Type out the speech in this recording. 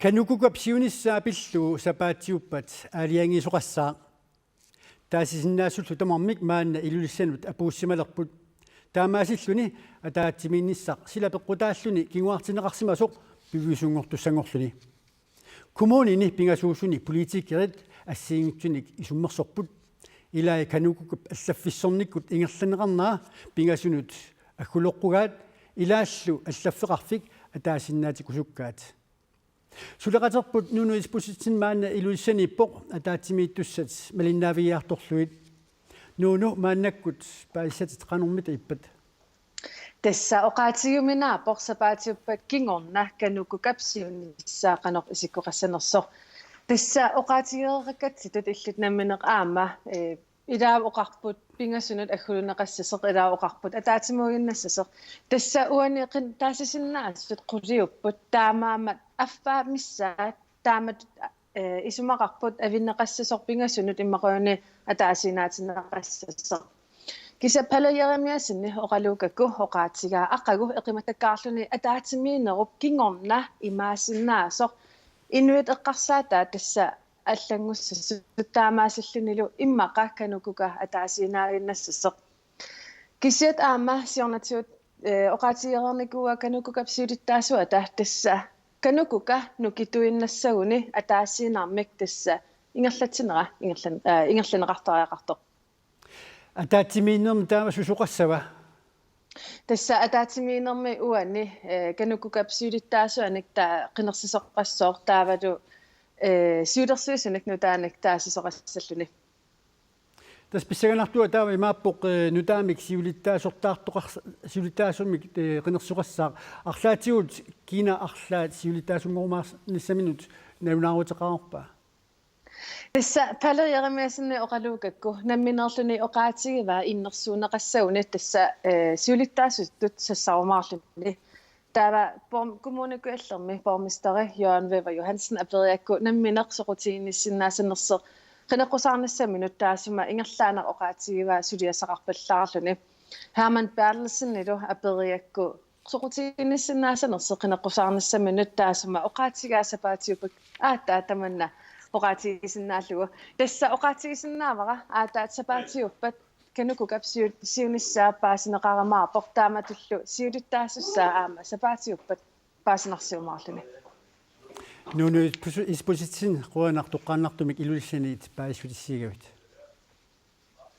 Kanukukap siunissaapillu sapaatiuppat aaliangisoqassaa taasisinnaassullu tamarmik maanna ilulissanut apuussimalerput taamaasilluni ataatimiinnissaq sila peqqutaalluni kinguartineqarsimasoq piviusungortussangorluni kommunini pingasuussuni politiikkerit assiingutsunik isummersorput ilaa kanukukap allaffissornikkut ingerlaneqarnaa pingasunut agguloqqugaat ilaallu allafeqarfik ataasinnaatikusukkaat Suleqaterput nunu ispussitsin maanna iluissaniippoq ataatimiittussat malinnaviaartorluit nunu maannakkut paissatit qanormit ippat Tessa oqaatigiuminaappoq sapaatiuppat kingorna kanukukapsiunissaaqanoq isikkoqassanersoq tessa oqaatigereqakkatsit illut nammineq aama ilaa oqarput pingasunut agguluneqassasaq ilaa oqarput ataatimuuginnassaseq tessa uaniqin taasisinnaasut quliupput taamaamat affaa missaat taamat isumaqarput avinneqassasoq pingasunut immaqauni ataasinaatineqassaseq Kisapalajeremiasinni oqalukakku oqaatigaa aqagu eqimatakkaarluni ataatimiinerup kingorna imaasinaasoq inuit eqqarsaataa tassa аллангуссассут таамаасаллунилу иммаqa канукука атаасинаагиннассасеq кисиат аама сиорнатиут оqaatigeerникуа канукукапсиулиттаасуа тасса канукука нукитуиннассагуни атаасинаармик тасса ингерлатсинера ингерланеqartariaqartoq атаатимииннерм таама сусоqaссава тасса атаатимиинерми уани канукукапсиулиттаасуаник таа qinерсисоqqaссоор таавалу сиулерсуисуник нутааник таасисоqaссаллуни тасписсаганартуа таама имааппоқ нутаамик сиулиттаасумик qinерсуqaссаа арлаатигут кина арлаат сиулиттаасунгормаас ниссаминут навнаарутеқарпа тасса палериарамиасинни оқалуукакку намминерлүни оqaатигива иннерсуунеқассауни тасса сиулиттаасуттут сассарумаарлүни Tava kommunikøllерми borgmesteri Jørgen Weber Johansen blevet nammineqsoqutiinissinnaasinerser qinaqqusaarnassaminut taasuma ingerlaana oqaatigiva suliasaqarpallaarluni Herman Bertelsen ilu aberiakku soqutiinissinnaasinerser qinaqqusaarnassaminut taasuma oqaatigaasappaatiupik aataatamanna oqaatigisinnaаллугу тасса oqaatigisinnaavara aataatsapaatiuppat канукукапсиунissaappaasineqaramaapoq taamatullu siulittaasussaa aama sapaatiuppat paasinarsiumaarluni nunu ispositsin quanartuqqaannartumik ilullaniit paisulissiigavit